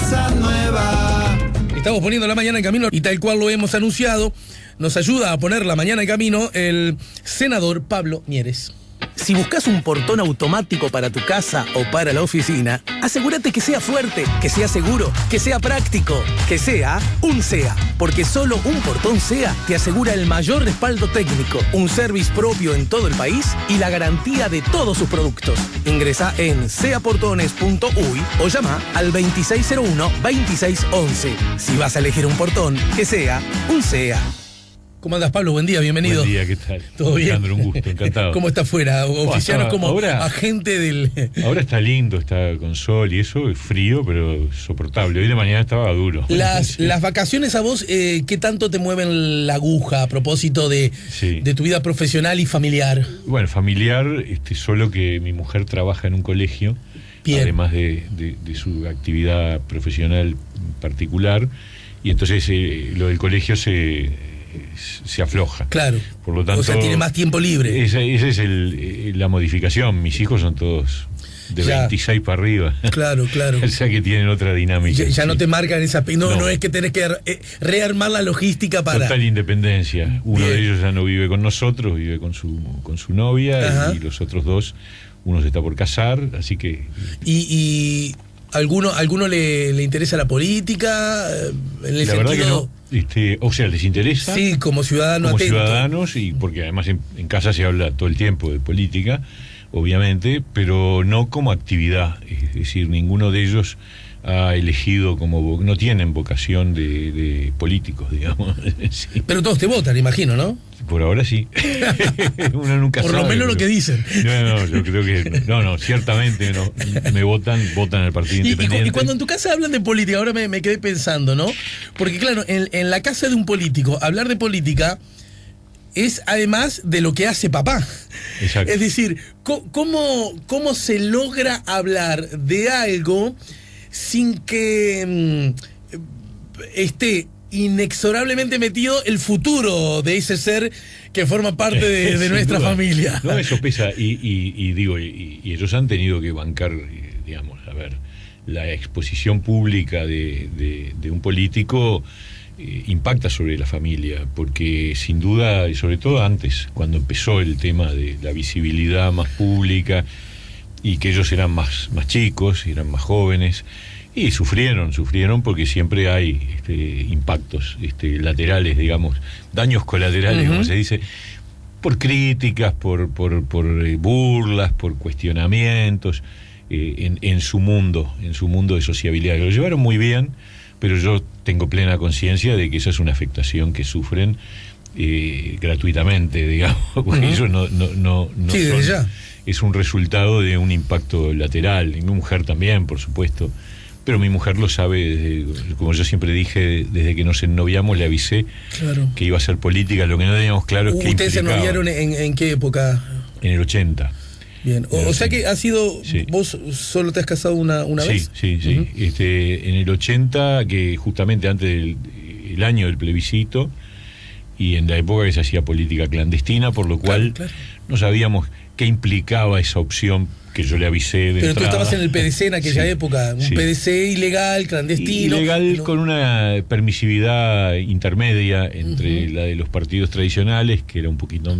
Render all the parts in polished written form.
casa nueva. Estamos poniendo la mañana en camino y tal cual lo hemos anunciado, nos ayuda a poner la mañana en camino el senador Pablo Mieres. Si buscas un portón automático para tu casa o para la oficina, asegúrate que sea fuerte, que sea seguro, que sea práctico, que sea un SEA. Porque solo un portón SEA te asegura el mayor respaldo técnico, un service propio en todo el país y la garantía de todos sus productos. Ingresa en seaportones.uy o llama al 2601-2611. Si vas a elegir un portón, que sea un SEA. ¿Cómo andas, Pablo? Buen día, bienvenido. Buen día, ¿qué tal? ¿Todo bien? Alejandro, un gusto, encantado. ¿Cómo está afuera? Oficianos como ahora, agente del... Ahora está lindo, está con sol y eso, es frío, pero soportable. Hoy de mañana estaba duro. Las vacaciones a vos, ¿qué tanto te mueven la aguja a propósito de tu vida profesional y familiar? Bueno, familiar, solo que mi mujer trabaja en un colegio, bien, además de su actividad profesional particular, y entonces lo del colegio se afloja. Claro. Por lo tanto, o sea, tiene más tiempo libre. Esa es la modificación. Mis hijos son todos de 26 para arriba. Claro. O sea que tienen otra dinámica. Ya no te marcan esa... No es que tenés que rearmar la logística para... Total independencia. Uno de ellos ya no vive con nosotros, vive con su novia. Ajá. Y los otros dos, uno se está por casar, así que... ¿Y alguno le interesa la política? En el la sentido... verdad que no. O sea, les interesa. Sí, como ciudadanos. Como ciudadanos, y porque además en casa se habla todo el tiempo de política, obviamente, pero no como actividad. Es decir, ninguno de ellos ha elegido no tienen vocación de políticos, digamos. Sí. Pero todos te votan, imagino, ¿no? Por ahora sí. Uno nunca Por sabe. Por lo menos lo que dicen. No, yo creo que... No, ciertamente no. Me votan al Partido Independiente. Y cuando en tu casa hablan de política, ahora me quedé pensando, ¿no? Porque claro, en la casa de un político, hablar de política es además de lo que hace papá. Exacto. Es decir, ¿cómo se logra hablar de algo sin que esté inexorablemente metido el futuro de ese ser que forma parte de nuestra familia? No, eso pesa, y ellos han tenido que bancar, digamos, la exposición pública de un político impacta sobre la familia, porque sin duda, y sobre todo antes, cuando empezó el tema de la visibilidad más pública, y que ellos eran más chicos, eran más jóvenes, y sufrieron porque siempre hay impactos laterales, digamos, daños colaterales, como se dice, por críticas, por burlas, por cuestionamientos, en su mundo de sociabilidad, que lo llevaron muy bien, pero yo tengo plena conciencia de que esa es una afectación que sufren gratuitamente, digamos, porque ellos no sí, son, ya. Es un resultado de un impacto lateral, y mi mujer también, por supuesto. Pero mi mujer lo sabe, como yo siempre dije, desde que nos ennoviamos le avisé que iba a ser política. Lo que no teníamos claro es que ¿Ustedes se ennoviaron en qué época? En el 80. Bien, o sea que ha sido... Sí. ¿Vos solo te has casado una vez? Sí. En el 80, que justamente antes del año del plebiscito, y en la época que se hacía política clandestina, por lo cual no sabíamos qué implicaba esa opción que yo le avisé de Pero entrada. tú estabas en el PDC en aquella época, un PDC ilegal, clandestino. Ilegal, con una permisividad intermedia entre la de los partidos tradicionales, que era un poquito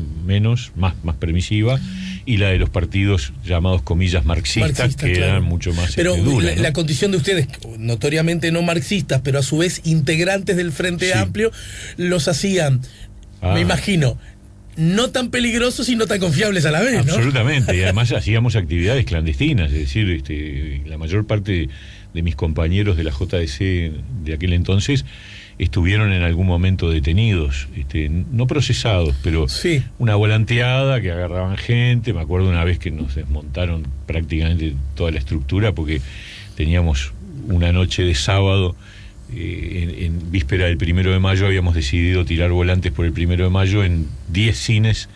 más permisiva, y la de los partidos llamados comillas marxistas, que eran mucho más pero duras, ¿no? La condición de ustedes, notoriamente no marxistas, pero a su vez integrantes del Frente Amplio, los hacían, me imagino, no tan peligrosos y no tan confiables a la vez, ¿no? Absolutamente, y además hacíamos actividades clandestinas, es decir, la mayor parte de mis compañeros de la JDC de aquel entonces estuvieron en algún momento detenidos, no procesados, pero una volanteada que agarraban gente. Me acuerdo una vez que nos desmontaron prácticamente toda la estructura porque teníamos una noche de sábado, en víspera del 1 de mayo, habíamos decidido tirar volantes por el 1 de mayo en 10 cines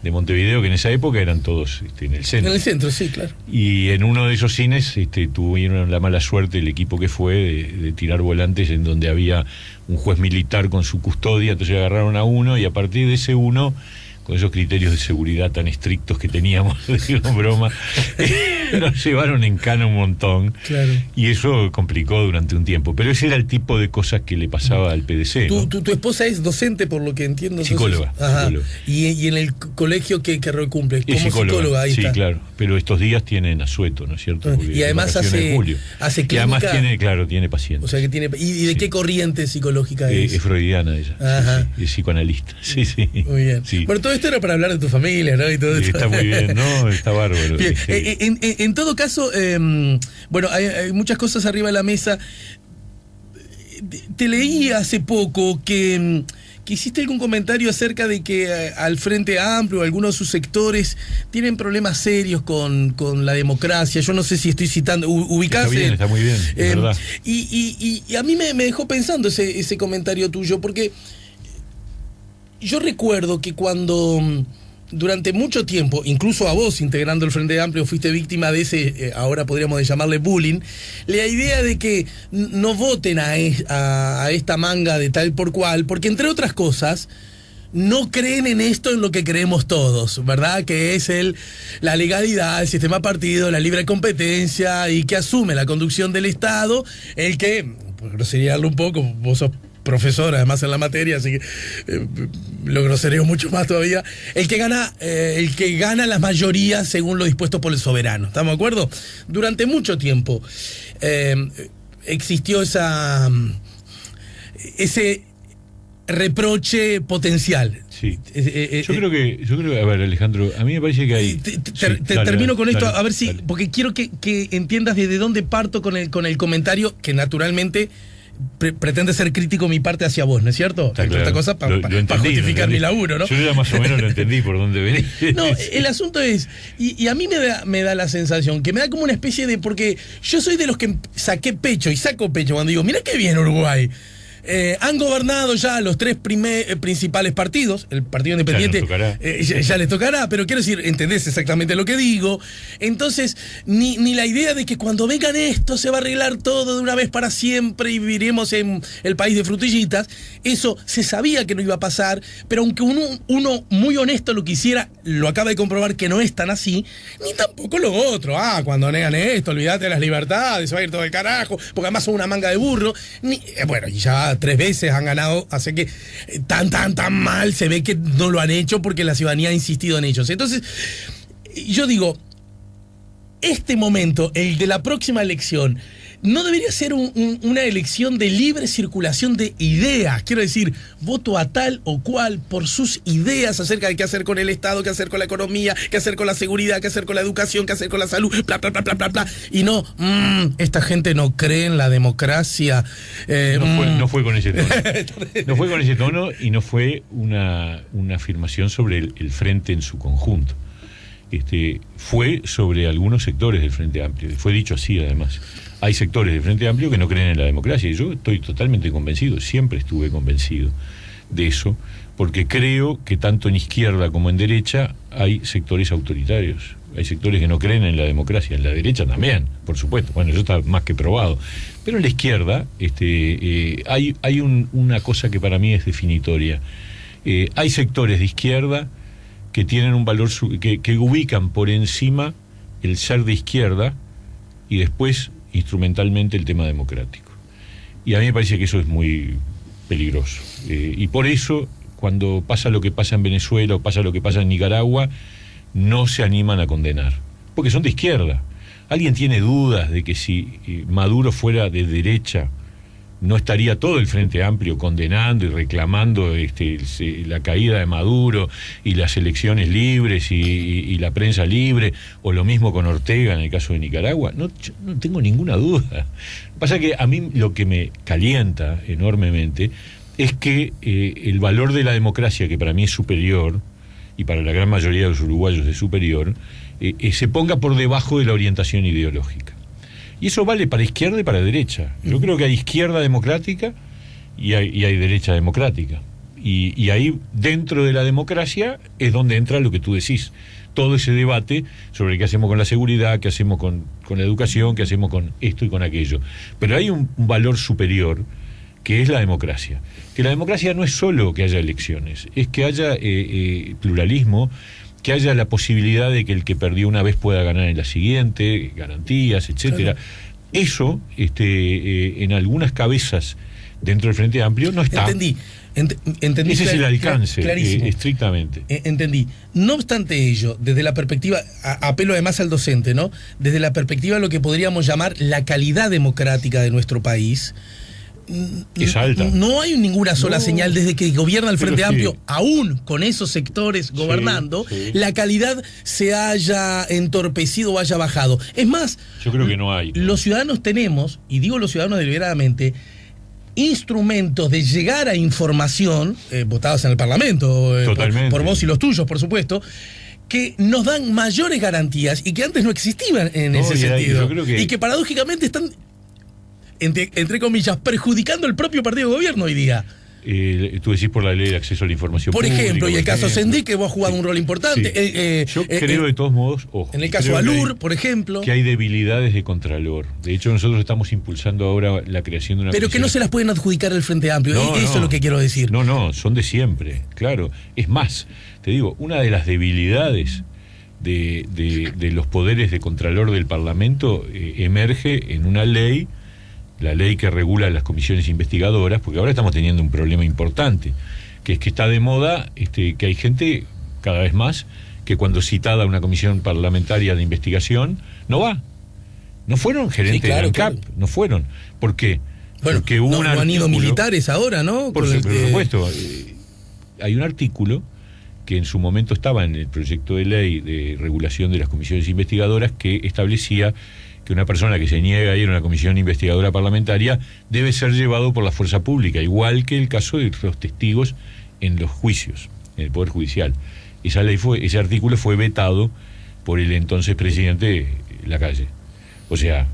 de Montevideo, que en esa época eran todos en el centro. En el centro, sí, claro. Y en uno de esos cines tuvieron la mala suerte, el equipo que fue, de tirar volantes en donde había un juez militar con su custodia. Entonces agarraron a uno, y a partir de ese uno con esos criterios de seguridad tan estrictos que teníamos, digo, broma, nos llevaron en cana un montón. Claro. Y eso complicó durante un tiempo. Pero ese era el tipo de cosas que le pasaba al PDC, ¿no? Tu esposa es docente, por lo que entiendo. Psicóloga. Ajá. Psicóloga. Y en el colegio que recumple, como Es psicóloga, ahí sí, está. claro. Pero estos días tienen asueto, ¿no es cierto? Porque Y además vacaciones de julio. hace Y clínica. además tiene pacientes. O sea que tiene. ¿Y de Sí. qué corriente psicológica es? Es freudiana ella. Ajá. Sí, es psicoanalista. Sí, sí. Muy bien. Sí. Bueno, todo esto era para hablar de tu familia, ¿no? Y todo esto. Está muy bien, ¿no? Está bárbaro. Bien. En todo caso, bueno, hay muchas cosas arriba de la mesa. Te leí hace poco que hiciste algún comentario acerca de que al Frente Amplio, algunos de sus sectores, tienen problemas serios con la democracia. Yo no sé si estoy citando, ubicás. Está muy bien, es verdad. Y a mí me dejó pensando ese comentario tuyo, porque yo recuerdo que cuando durante mucho tiempo, incluso a vos, integrando el Frente Amplio, fuiste víctima de ese, ahora podríamos llamarle bullying, la idea de que no voten a esta manga de tal por cual, porque entre otras cosas, no creen en esto en lo que creemos todos, ¿verdad? Que es la legalidad, el sistema partido, la libre competencia, y que asume la conducción del Estado, el que, por groserearlo un poco, vos sos profesor además en la materia, así que lo grosereo mucho más todavía, el que gana las mayorías según lo dispuesto por el soberano. ¿Estamos de acuerdo? Durante mucho tiempo existió ese reproche potencial. Sí. Yo creo que, a ver, Alejandro, a mí me parece que hay... Termino con esto, a ver si, dale. porque quiero que entiendas desde dónde parto con el comentario que naturalmente pretende ser crítico mi parte hacia vos, ¿no es cierto? Está Entre claro. otras cosas, para Lo entendí, justificar mi laburo, ¿no? Yo ya más o menos lo entendí por dónde venís. No, el asunto es, y a mí me da la sensación, que me da como una especie de, porque yo soy de los que saqué pecho y saco pecho cuando digo, mira qué bien Uruguay. Han gobernado ya los tres principales partidos. El Partido Independiente ya les tocará, pero quiero decir, entendés exactamente lo que digo. Entonces, ni la idea de que cuando vengan esto se va a arreglar todo de una vez para siempre y viviremos en el país de frutillitas. Eso se sabía que no iba a pasar, pero aunque uno muy honesto lo quisiera, lo acaba de comprobar que no es tan así, ni tampoco lo otro. Cuando negan esto, olvídate de las libertades, se va a ir todo el carajo, porque además son una manga de burro. Bueno, y ya 3 veces han ganado, hace que tan mal se ve que no lo han hecho porque la ciudadanía ha insistido en ellos. Entonces, yo digo, este momento, el de la próxima elección, no debería ser una elección de libre circulación de ideas. Quiero decir, voto a tal o cual por sus ideas acerca de qué hacer con el Estado, qué hacer con la economía, qué hacer con la seguridad, qué hacer con la educación, qué hacer con la salud, bla, bla, bla, bla, bla, bla. Y no, esta gente no cree en la democracia. No fue con ese tono. No fue con ese tono y no fue una afirmación sobre el Frente en su conjunto. Fue sobre algunos sectores del Frente Amplio. Fue dicho así, además. Hay sectores del Frente Amplio que no creen en la democracia y yo estoy totalmente convencido, siempre estuve convencido de eso, porque creo que tanto en izquierda como en derecha hay sectores autoritarios, hay sectores que no creen en la democracia, en la derecha también, por supuesto, bueno, eso está más que probado, pero en la izquierda hay una cosa que para mí es definitoria. Hay sectores de izquierda que tienen un valor, que ubican por encima el ser de izquierda y después instrumentalmente el tema democrático. Y a mí me parece que eso es muy peligroso. Y por eso, cuando pasa lo que pasa en Venezuela o pasa lo que pasa en Nicaragua, no se animan a condenar. Porque son de izquierda. ¿Alguien tiene dudas de que si Maduro fuera de derecha, no estaría todo el Frente Amplio condenando y reclamando la caída de Maduro y las elecciones libres y la prensa libre, o lo mismo con Ortega en el caso de Nicaragua? No tengo ninguna duda. Pasa que a mí lo que me calienta enormemente es que el valor de la democracia, que para mí es superior, y para la gran mayoría de los uruguayos es superior, se ponga por debajo de la orientación ideológica. Y eso vale para izquierda y para derecha. Yo creo que hay izquierda democrática y hay derecha democrática. Y ahí, dentro de la democracia, es donde entra lo que tú decís. Todo ese debate sobre qué hacemos con la seguridad, qué hacemos con la educación, qué hacemos con esto y con aquello. Pero hay un valor superior que es la democracia. Que la democracia no es solo que haya elecciones, es que haya pluralismo, que haya la posibilidad de que el que perdió una vez pueda ganar en la siguiente, garantías, etcétera. Claro. Eso, en algunas cabezas dentro del Frente Amplio no está. Entendí. Ese es el alcance, estrictamente. Entendí. No obstante ello, desde la perspectiva, apelo además al docente, ¿no? Desde la perspectiva de lo que podríamos llamar la calidad democrática de nuestro país, es alta. No hay ninguna sola señal desde que gobierna el Frente Amplio, aún con esos sectores gobernando, la calidad se haya entorpecido o haya bajado. Es más, yo creo que no hay. Los ciudadanos tenemos, y digo los ciudadanos deliberadamente, instrumentos de llegar a información, votados en el Parlamento, por vos y los tuyos, por supuesto, que nos dan mayores garantías y que antes no existían en ese sentido. Y que paradójicamente están, entre comillas, perjudicando el propio partido de gobierno hoy día. Tú decís por la ley de acceso a la información por pública, ejemplo, y el caso Sendí, que vos has jugado un rol importante. Yo creo de todos modos, ojo, en el caso Alur, por ejemplo, que hay debilidades de Contralor. De hecho, nosotros estamos impulsando ahora la creación de una pero comisión. Que no se las pueden adjudicar al Frente Amplio. Eso es lo que quiero decir. No, son de siempre, claro. Es más, te digo, una de las debilidades de los poderes de Contralor del Parlamento emerge en una ley, la ley que regula las comisiones investigadoras, porque ahora estamos teniendo un problema importante, que es que está de moda, que hay gente cada vez más que cuando citada a una comisión parlamentaria de investigación no va. No fueron gerentes de ANCAP, no fueron. ¿Por qué? Bueno, porque hubo un artículo, han ido militares ahora, ¿no? Por supuesto. Hay un artículo que en su momento estaba en el proyecto de ley de regulación de las comisiones investigadoras que establecía que una persona que se niega a ir a una comisión investigadora parlamentaria debe ser llevado por la fuerza pública, igual que el caso de los testigos en los juicios, en el Poder Judicial. Ese artículo fue vetado por el entonces presidente Lacalle. O sea,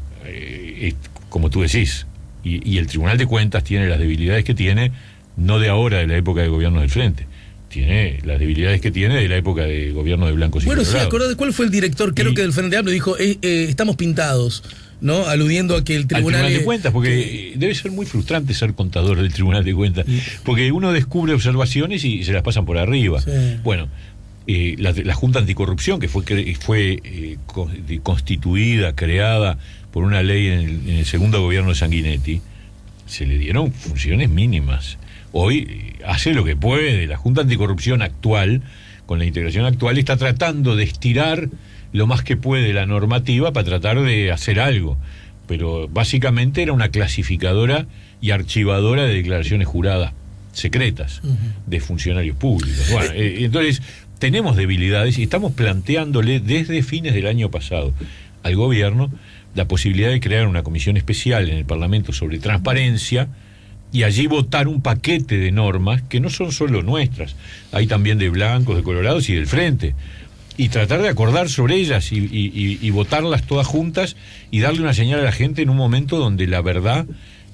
como tú decís, y el Tribunal de Cuentas tiene las debilidades que tiene, no de ahora, de la época de gobierno del Frente. Tiene las debilidades que tiene de la época de gobierno de blancos y colorados. Bueno, sí, acordate cuál fue el director, creo que del Frente Amplio, dijo, estamos pintados, ¿no? Aludiendo a que el Tribunal... Al Tribunal de Cuentas, porque debe ser muy frustrante ser contador del Tribunal de Cuentas, porque uno descubre observaciones y se las pasan por arriba. Sí. Bueno, la Junta Anticorrupción, que fue constituida, creada por una ley en el segundo gobierno de Sanguinetti, se le dieron funciones mínimas. Hoy hace lo que puede. La Junta Anticorrupción actual, con la integración actual, está tratando de estirar lo más que puede la normativa para tratar de hacer algo. Pero básicamente era una clasificadora y archivadora de declaraciones juradas secretas de funcionarios públicos. Bueno, entonces tenemos debilidades y estamos planteándole desde fines del año pasado al gobierno la posibilidad de crear una comisión especial en el Parlamento sobre transparencia y allí votar un paquete de normas que no son solo nuestras, hay también de blancos, de colorados y del Frente, y tratar de acordar sobre ellas y votarlas todas juntas y darle una señal a la gente en un momento donde la verdad,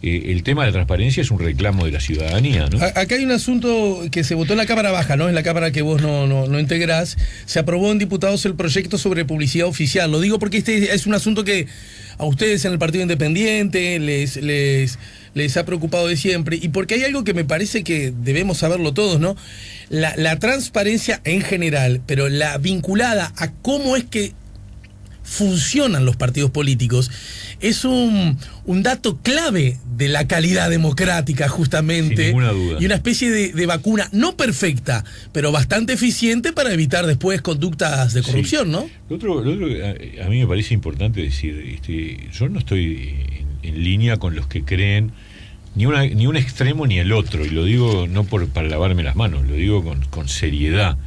el tema de la transparencia es un reclamo de la ciudadanía, ¿no? Acá hay un asunto que se votó en la Cámara Baja, ¿no? En la Cámara que vos no integrás. Se aprobó en diputados el proyecto sobre publicidad oficial. Lo digo porque este es un asunto que a ustedes en el Partido Independiente les ha preocupado de siempre, y porque hay algo que me parece que debemos saberlo todos, ¿no? La transparencia en general, pero la vinculada a cómo es que funcionan los partidos políticos, es un dato clave de la calidad democrática, justamente. Sin ninguna duda. Y una especie de vacuna, no perfecta, pero bastante eficiente para evitar después conductas de corrupción, ¿no? Lo otro a mí me parece importante decir, yo no estoy en línea con los que creen ni un extremo ni el otro, y lo digo no para lavarme las manos, lo digo con seriedad.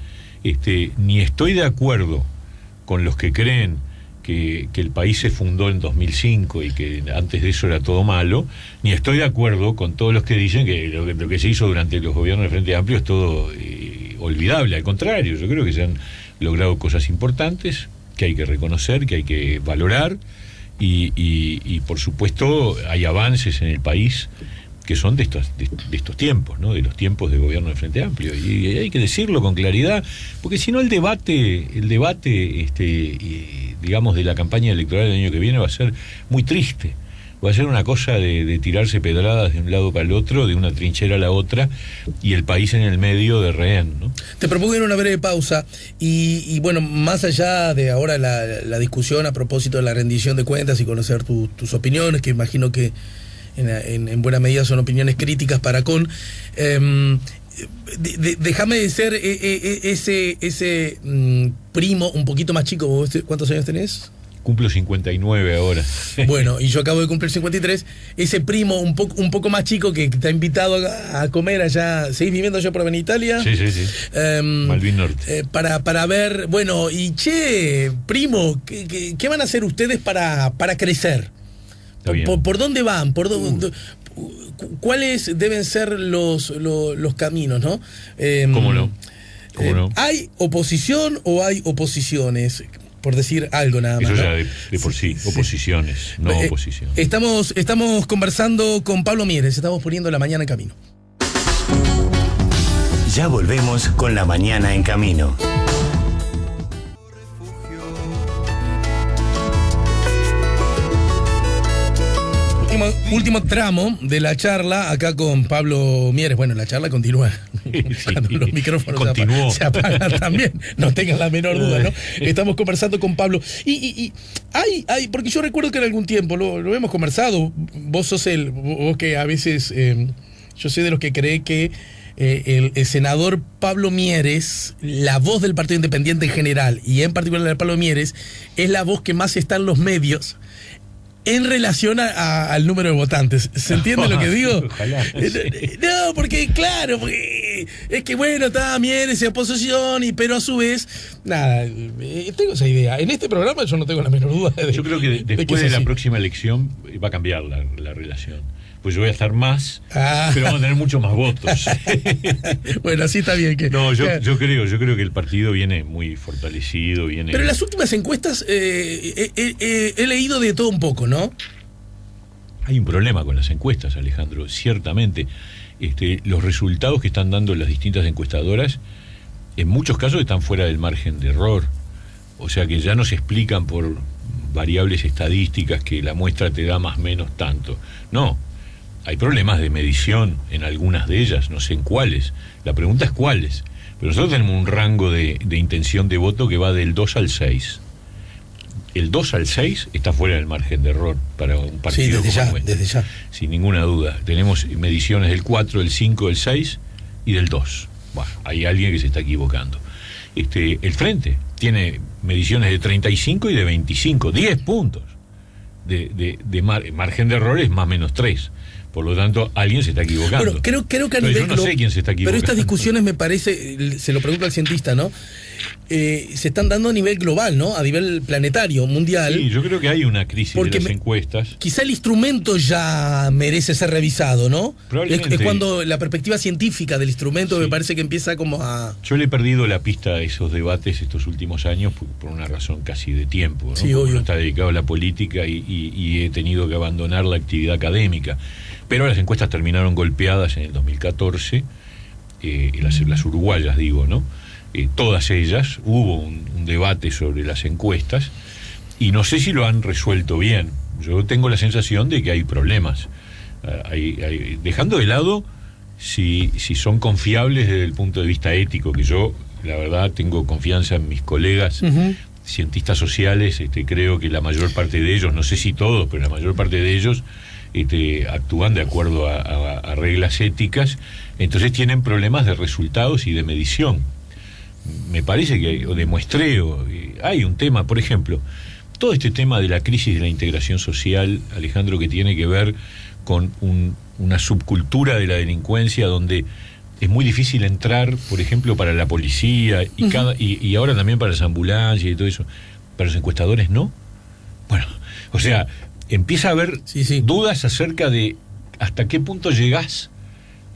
Ni estoy de acuerdo con los que creen que el país se fundó en 2005 y que antes de eso era todo malo, ni estoy de acuerdo con todos los que dicen que lo que se hizo durante los gobiernos del Frente Amplio es todo olvidable. Al contrario, yo creo que se han logrado cosas importantes que hay que reconocer, que hay que valorar, y por supuesto hay avances en el país que son de estos tiempos, ¿no? De los tiempos de gobierno del Frente Amplio, y hay que decirlo con claridad, porque si no el debate digamos, de la campaña electoral del año que viene va a ser muy triste, Va a ser una cosa de tirarse pedradas de un lado para el otro, de una trinchera a la otra, y el país en el medio de rehén, ¿no? Te propongo ir a una breve pausa y bueno, más allá de ahora la discusión a propósito de la rendición de cuentas y conocer tus opiniones, que imagino que en buena medida son opiniones críticas para con... déjame de ser ese primo un poquito más chico. ¿Vos cuántos años tenés? Cumplo 59 ahora. Bueno, y yo acabo de cumplir 53. Ese primo un poco más chico que te ha invitado a comer allá. ¿Seguís viviendo allá por Benitalia? Sí. Malvin Norte. Para ver, bueno, y primo, ¿qué van a hacer ustedes para crecer? ¿Por dónde van? ¿Cuáles deben ser los caminos, no? ¿Cómo no? ¿Hay oposición o hay oposiciones? Por decir algo nada más. Eso ya ¿no? de por sí, oposiciones, no oposición. Estamos conversando con Pablo Mieres, estamos poniendo La Mañana en Camino. Ya volvemos con La Mañana en Camino. Último tramo de la charla acá con Pablo Mieres. Bueno, la charla continúa. Cuando los micrófonos se apagan también, no tengan la menor duda, ¿no? Estamos conversando con Pablo. Y hay, porque yo recuerdo que en algún tiempo lo hemos conversado. Vos que a veces, yo soy de los que cree que el senador Pablo Mieres, la voz del Partido Independiente en general, y en particular la de Pablo Mieres, es la voz que más está en los medios en relación al número de votantes. ¿Se entiende lo que digo? Ojalá. No, porque claro, porque es que bueno, está Mieres en oposición, pero a su vez, nada, tengo esa idea. En este programa yo no tengo la menor duda yo creo que después de la próxima elección va a cambiar la relación. Pues yo voy a estar más, pero vamos a tener muchos más votos. Bueno, así está bien. No, yo creo que el partido viene muy fortalecido. Pero en las últimas encuestas he leído de todo un poco, ¿no? Hay un problema con las encuestas, Alejandro, ciertamente. Los resultados que están dando las distintas encuestadoras, en muchos casos están fuera del margen de error. O sea que ya no se explican por variables estadísticas que la muestra te da más o menos tanto. No. Hay problemas de medición en algunas de ellas, no sé en cuáles. La pregunta es cuáles. Pero nosotros tenemos un rango de intención de voto que va del 2 al 6. El 2 al 6 está fuera del margen de error para un partido desde ya. Sin ninguna duda. Tenemos mediciones del 4, del 5, del 6 y del 2. Bueno, hay alguien que se está equivocando. El Frente tiene mediciones de 35 y de 25, 10 puntos. Margen de error es más o menos 3. Por lo tanto, alguien se está equivocando. Bueno, creo que a pero nivel yo no sé quién se está equivocando. Pero estas discusiones me parece, se lo pregunto al cientista, ¿no? Se están dando a nivel global, ¿no? A nivel planetario, mundial. Sí, yo creo que hay una crisis de las encuestas. Quizá el instrumento ya merece ser revisado, ¿no? Probablemente. Es cuando la perspectiva científica del instrumento me parece que empieza como a... Yo le he perdido la pista a esos debates estos últimos años por una razón casi de tiempo, ¿no? Sí, obvio. Uno está dedicado a la política y he tenido que abandonar la actividad académica. Pero las encuestas terminaron golpeadas en el 2014, las uruguayas digo, ¿no? Todas ellas, hubo un debate sobre las encuestas y no sé si lo han resuelto bien. Yo tengo la sensación de que hay problemas. Dejando de lado si son confiables desde el punto de vista ético, que yo, la verdad, tengo confianza en mis colegas cientistas sociales, creo que la mayor parte de ellos, no sé si todos, pero la mayor parte de ellos actúan de acuerdo a reglas éticas, entonces tienen problemas de resultados y de medición. Me parece que, o de muestreo, hay un tema, por ejemplo, todo este tema de la crisis de la integración social, Alejandro, que tiene que ver con una subcultura de la delincuencia donde es muy difícil entrar, por ejemplo, para la policía y ahora también para las ambulancias y todo eso. Para los encuestadores, ¿no? Bueno, o sea, empieza a haber dudas acerca de hasta qué punto llegás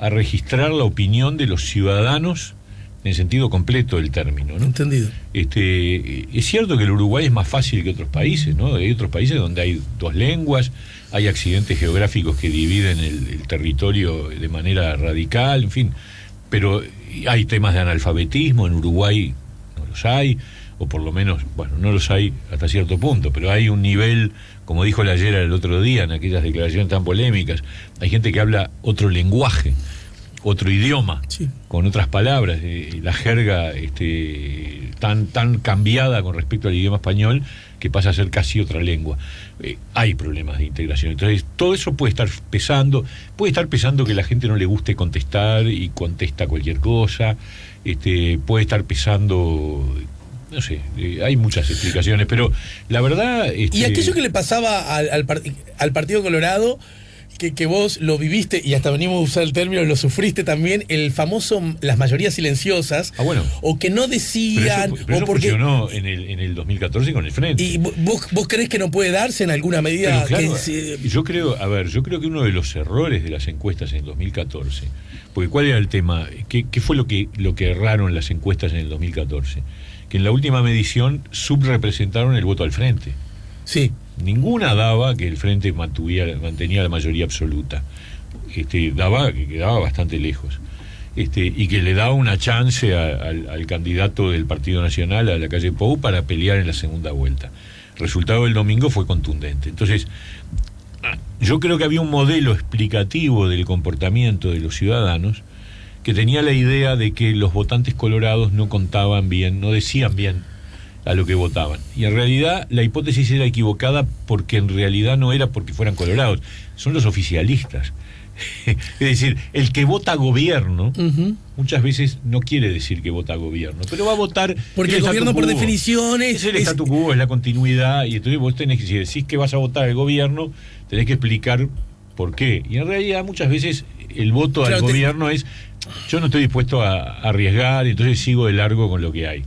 a registrar la opinión de los ciudadanos en sentido completo del término, ¿no? Entendido. Es cierto que el Uruguay es más fácil que otros países, ¿no? Hay otros países donde hay dos lenguas, hay accidentes geográficos que dividen el territorio de manera radical, en fin, pero hay temas de analfabetismo, en Uruguay no los hay, o por lo menos, bueno, no los hay hasta cierto punto, pero hay un nivel, como dijo la Llera el otro día en aquellas declaraciones tan polémicas, hay gente que habla otro lenguaje, otro idioma, Sí. con otras palabras, la jerga tan cambiada con respecto al idioma español que pasa a ser casi otra lengua. Hay problemas de integración. Entonces, todo eso puede estar pesando que la gente no le guste contestar y contesta cualquier cosa, puede estar pesando, no sé, hay muchas explicaciones, pero la verdad... Y aquello que le pasaba al Partido Colorado, que vos lo viviste y hasta venimos a usar el término, lo sufriste también, el famoso, las mayorías silenciosas, bueno, o que no decían, pero eso o porque... funcionó en el 2014 con el Frente. ¿Y vos creés que no puede darse en alguna medida? Pero claro, yo creo que uno de los errores de las encuestas en el 2014, porque ¿cuál era el tema? ¿Qué fue lo que erraron las encuestas en el 2014? Que en la última medición subrepresentaron el voto al Frente. Sí. Ninguna daba que el Frente mantenía la mayoría absoluta. Daba que quedaba bastante lejos. Y que le daba una chance al candidato del Partido Nacional, a la calle Pou, para pelear en la segunda vuelta. El resultado del domingo fue contundente. Entonces, yo creo que había un modelo explicativo del comportamiento de los ciudadanos que tenía la idea de que los votantes colorados no contaban bien, no decían bien a lo que votaban. Y en realidad la hipótesis era equivocada, porque en realidad no era porque fueran colorados, son los oficialistas. Es decir, el que vota gobierno muchas veces no quiere decir que vota gobierno, pero va a votar porque el gobierno por definición es el statu quo, es la continuidad, y entonces vos tenés que, si decís que vas a votar al gobierno, tenés que explicar por qué. Y en realidad muchas veces el voto al gobierno es: yo no estoy dispuesto a arriesgar, y entonces sigo de largo con lo que hay.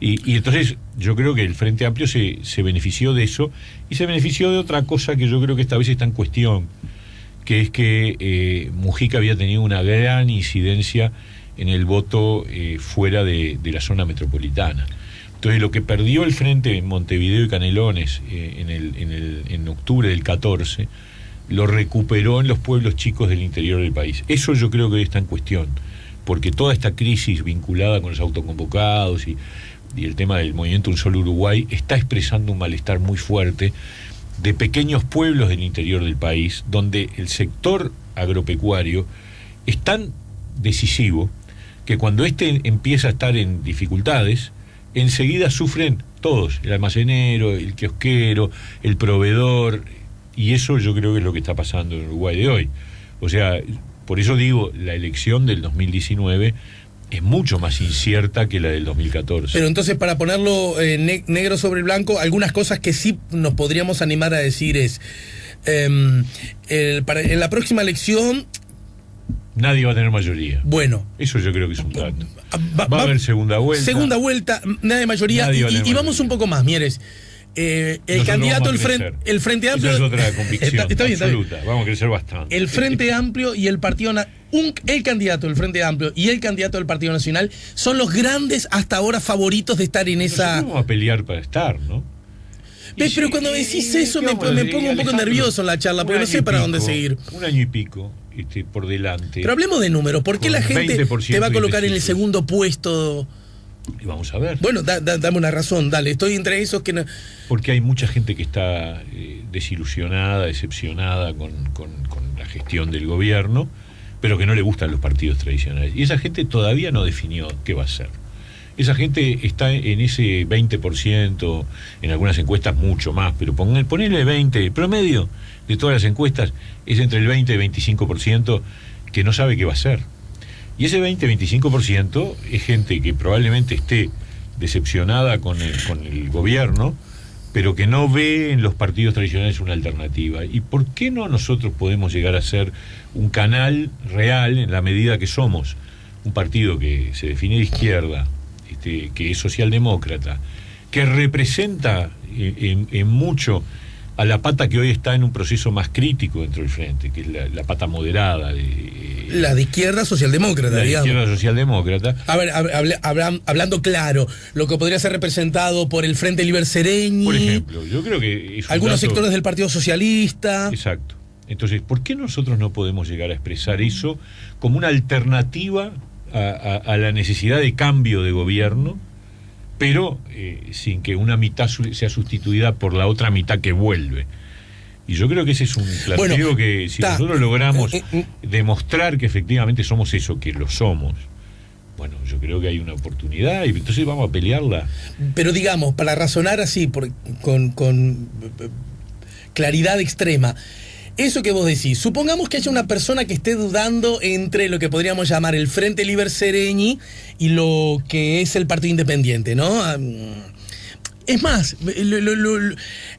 Y entonces yo creo que el Frente Amplio se benefició de eso, y se benefició de otra cosa que yo creo que esta vez está en cuestión, que es que Mujica había tenido una gran incidencia en el voto fuera de la zona metropolitana. Entonces lo que perdió el Frente en Montevideo y Canelones en octubre del 14, lo recuperó en los pueblos chicos del interior del país. Eso yo creo que hoy está en cuestión, porque toda esta crisis vinculada con los autoconvocados y el tema del movimiento Un Solo Uruguay está expresando un malestar muy fuerte de pequeños pueblos del interior del país, donde el sector agropecuario es tan decisivo que cuando empieza a estar en dificultades, enseguida sufren todos: el almacenero, el kiosquero, el proveedor, y eso yo creo que es lo que está pasando en Uruguay de hoy. O sea, por eso digo, la elección del 2019 es mucho más incierta que la del 2014. Pero entonces, para ponerlo negro sobre blanco, algunas cosas que sí nos podríamos animar a decir es, en la próxima elección... Nadie va a tener mayoría. Bueno. Eso yo creo que es un dato. Va a haber segunda vuelta. Segunda vuelta, nadie de mayoría. Y vamos un poco más, Mieres. El candidato, el Frente Amplio... Esa es otra convicción está bien, absoluta. Vamos a crecer bastante. El Frente Amplio y el Partido... el candidato del Frente Amplio y el candidato del Partido Nacional son los grandes hasta ahora favoritos de estar en esa... Vamos a pelear para estar, ¿no? Pero cuando decís eso me pongo un poco nervioso en la charla, porque no sé para dónde seguir. Un año y pico por delante. Pero hablemos de números. ¿Por qué la gente te va a colocar en el segundo puesto? Y vamos a ver. Bueno, dame una razón, dale. Estoy entre esos que no... Porque hay mucha gente que está desilusionada, decepcionada con la gestión del gobierno, pero que no le gustan los partidos tradicionales. Y esa gente todavía no definió qué va a hacer. Esa gente está en ese 20%, en algunas encuestas mucho más, pero ponele 20%, el promedio de todas las encuestas es entre el 20 y el 25% que no sabe qué va a hacer. Y ese 20-25% es gente que probablemente esté decepcionada con el gobierno, pero que no ve en los partidos tradicionales una alternativa. ¿Y por qué no nosotros podemos llegar a ser un canal real, en la medida que somos un partido que se define de izquierda, que es socialdemócrata, que representa en mucho a la pata que hoy está en un proceso más crítico dentro del Frente, que es la pata moderada, la de izquierda socialdemócrata, la digamos. Izquierda socialdemócrata. A ver, hablando claro, lo que podría ser representado por el Frente Liber Sereñi, por ejemplo, yo creo que es algunos sectores del Partido Socialista. Exacto. Entonces, ¿por qué nosotros no podemos llegar a expresar eso como una alternativa a la necesidad de cambio de gobierno pero sin que una mitad sea sustituida por la otra mitad que vuelve. Y yo creo que ese es un planteo que si nosotros logramos demostrar que efectivamente somos eso, que lo somos, bueno, yo creo que hay una oportunidad y entonces vamos a pelearla. Pero digamos, para razonar así, con claridad extrema, eso que vos decís, supongamos que haya una persona que esté dudando entre lo que podríamos llamar el Frente Liber Seregni y lo que es el Partido Independiente, ¿no? Es más,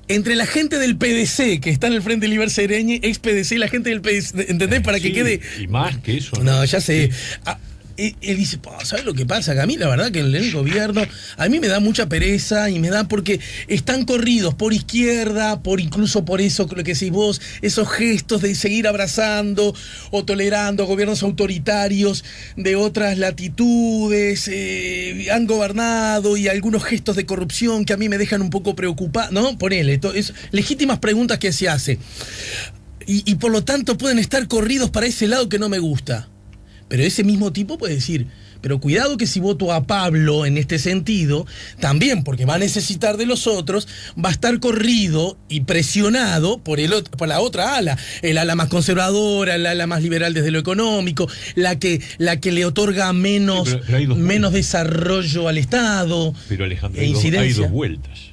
entre la gente del PDC que está en el Frente Liber Seregni, ex PDC, y la gente del PDC, ¿entendés? Para que quede... Y más que eso. No, ya sé. Él dice, ¿sabes lo que pasa? Que a mí la verdad que en el gobierno a mí me da mucha pereza y me da porque están corridos por izquierda, incluso por eso lo que decís vos, esos gestos de seguir abrazando o tolerando gobiernos autoritarios de otras latitudes, han gobernado, y algunos gestos de corrupción que a mí me dejan un poco preocupado, ¿no? Ponele, es legítimas preguntas que se hace. Y por lo tanto pueden estar corridos para ese lado que no me gusta. Pero ese mismo tipo puede decir, pero cuidado que si voto a Pablo en este sentido, también porque va a necesitar de los otros, va a estar corrido y presionado por la otra ala, el ala más conservadora, el ala más liberal desde lo económico, la que le otorga menos desarrollo al Estado. Pero Alejandro, hay dos vueltas.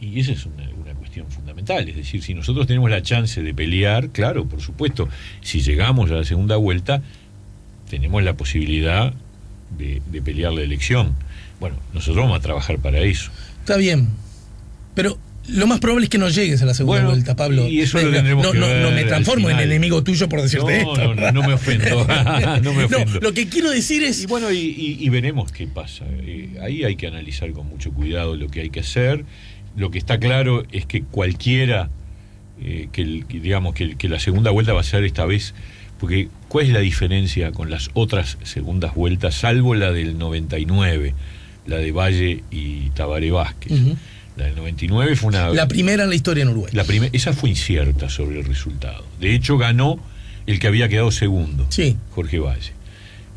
Y esa es una cuestión fundamental. Es decir, si nosotros tenemos la chance de pelear, claro, por supuesto, si llegamos a la segunda vuelta, tenemos la posibilidad de pelear la elección. Bueno, nosotros vamos a trabajar para eso. Está bien, pero lo más probable es que no llegues a la segunda vuelta, Pablo. Y eso lo tendremos que ver. No me transformo en enemigo tuyo por decirte esto. No me ofendo. No me ofendo. No, lo que quiero decir es... Y bueno, y veremos qué pasa. Ahí hay que analizar con mucho cuidado lo que hay que hacer. Lo que está claro es que cualquiera, que la segunda vuelta va a ser esta vez... Porque, ¿cuál es la diferencia con las otras segundas vueltas, salvo la del 99, la de Valle y Tabaré Vázquez? Uh-huh. La del 99 fue la primera en la historia en Uruguay. Esa fue incierta sobre el resultado. De hecho, ganó el que había quedado segundo, sí, Jorge Valle.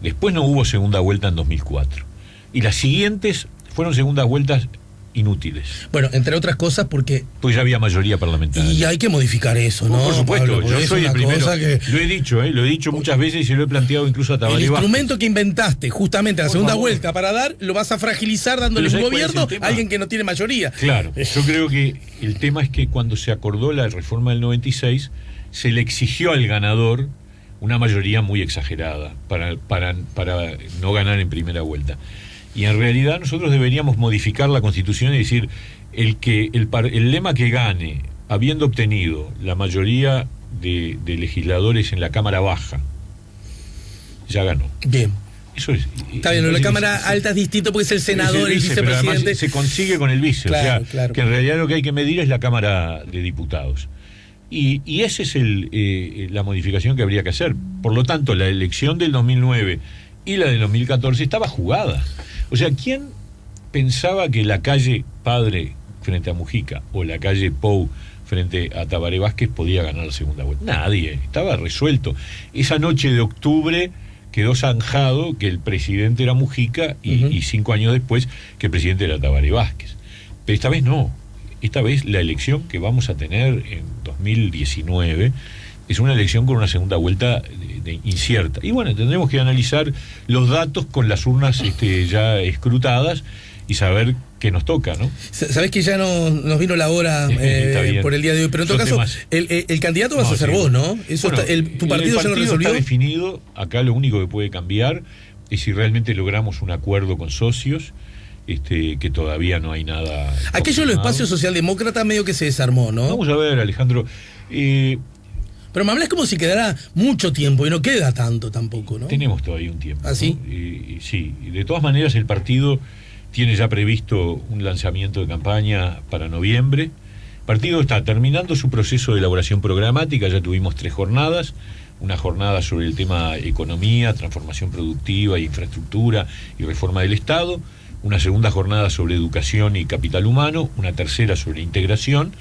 Después no hubo segunda vuelta en 2004. Y las siguientes fueron segundas vueltas inútiles. Bueno, entre otras cosas porque... Pues ya había mayoría parlamentaria. Y hay que modificar eso, ¿no? Por supuesto, Pablo, yo soy el primero. Que... Lo he dicho muchas veces y se lo he planteado incluso a Tabaré Vázquez. El instrumento que inventaste justamente la segunda vuelta para dar, lo vas a fragilizar dándole un gobierno a alguien que no tiene mayoría. Claro, yo creo que el tema es que cuando se acordó la reforma del 96, se le exigió al ganador una mayoría muy exagerada para no ganar en primera vuelta. Y en realidad nosotros deberíamos modificar la Constitución y decir el lema que gane, habiendo obtenido la mayoría de legisladores en la Cámara Baja, ya ganó. Bien. Eso es. Está bien, en la Cámara Alta es distinto porque es el senador, el vicepresidente. Se consigue con el vice, claro, que en realidad lo que hay que medir es la Cámara de Diputados. Y esa es la modificación que habría que hacer. Por lo tanto, la elección del 2009 y la del 2014 estaba jugada. O sea, ¿quién pensaba que la calle Padre frente a Mujica o la calle Pou frente a Tabaré Vázquez podía ganar la segunda vuelta? Nadie, estaba resuelto. Esa noche de octubre quedó zanjado que el presidente era Mujica y 5 años después que el presidente era Tabaré Vázquez. Pero esta vez no. Esta vez la elección que vamos a tener en 2019 es una elección con una segunda vuelta incierta. Y bueno, tendremos que analizar los datos con las urnas ya escrutadas y saber qué nos toca, ¿no? Sabés que ya nos vino la hora por el día de hoy, pero en todo caso, el candidato vas a ser vos, ¿no? Eso bueno, tu partido ya lo resolvió. Está definido. Acá lo único que puede cambiar es si realmente logramos un acuerdo con socios. Que todavía no hay nada. Aquello del espacio socialdemócrata medio que se desarmó, ¿no? Vamos a ver, Alejandro. Pero me hablas como si quedara mucho tiempo y no queda tanto tampoco, ¿no? Tenemos todavía un tiempo. ¿Ah, sí? ¿No? Sí. De todas maneras, el partido tiene ya previsto un lanzamiento de campaña para noviembre. El partido está terminando su proceso de elaboración programática. Ya tuvimos 3 jornadas. Una jornada sobre el tema economía, transformación productiva, infraestructura y reforma del Estado. Una segunda jornada sobre educación y capital humano, una tercera sobre integración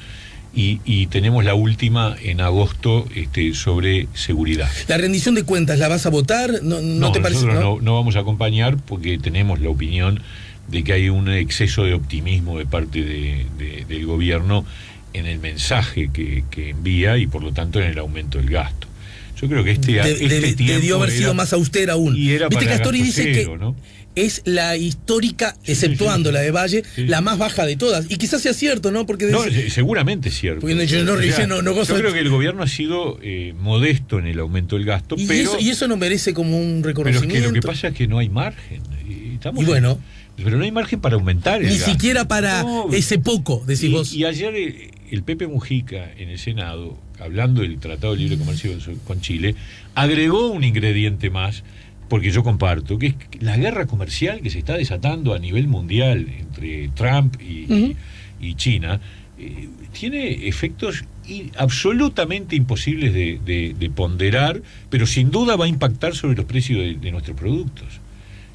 y tenemos la última en agosto sobre seguridad. ¿La rendición de cuentas la vas a votar? ¿No te parece? Nosotros no vamos a acompañar porque tenemos la opinión de que hay un exceso de optimismo de parte del gobierno en el mensaje que envía y por lo tanto en el aumento del gasto. Yo creo que este tiempo debió haber sido más austera aún. Y era Viste que para Astori gasto dice cero, que ¿no? es la histórica, exceptuando la de Valle, la más baja de todas. Y quizás sea cierto, ¿no? Porque No, seguramente es cierto. Porque yo no yo creo que el gobierno ha sido modesto en el aumento del gasto, y pero eso no merece como un pero reconocimiento. es que lo que pasa es que no hay margen. Y bueno, pero no hay margen para aumentar el ni gasto. siquiera para ese poco, decís vos. Y ayer el Pepe Mujica en el Senado, hablando del Tratado de Libre Comercio con Chile, agregó un ingrediente más, porque yo comparto, que es la guerra comercial que se está desatando a nivel mundial entre Trump y China, tiene efectos absolutamente imposibles de ponderar, pero sin duda va a impactar sobre los precios de nuestros productos.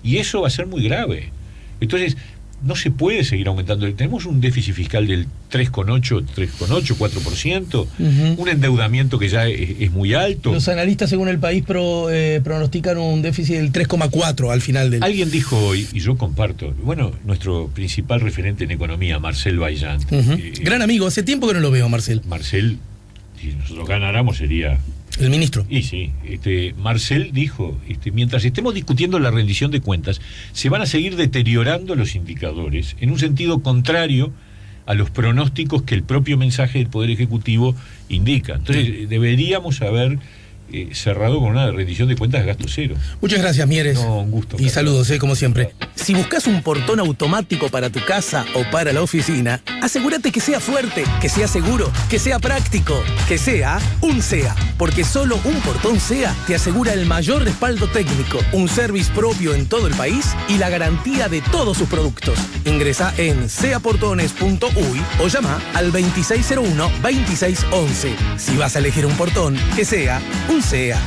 Y eso va a ser muy grave. Entonces, no se puede seguir aumentando. Tenemos un déficit fiscal del 3,8, 4%, un endeudamiento que ya es muy alto. Los analistas, según El País, pronostican un déficit del 3,4 al final del... Alguien dijo hoy, y yo comparto, bueno, nuestro principal referente en economía, Marcel Vaillant. Gran amigo, hace tiempo que no lo veo, Marcel. Marcel, si nosotros ganáramos, sería... El ministro. Y sí, Marcel dijo, mientras estemos discutiendo la rendición de cuentas, se van a seguir deteriorando los indicadores en un sentido contrario a los pronósticos que el propio mensaje del Poder Ejecutivo indica. Entonces, deberíamos haber cerrado con una rendición de cuentas de gasto cero. Muchas gracias, Mieres. No, un gusto. Y saludos, como siempre. Si buscas un portón automático para tu casa o para la oficina, asegúrate que sea fuerte, que sea seguro, que sea práctico, que sea un SEA. Porque solo un portón SEA te asegura el mayor respaldo técnico, un service propio en todo el país y la garantía de todos sus productos. Ingresa en seaportones.uy o llama al 2601-2611. Si vas a elegir un portón, que sea un SEA.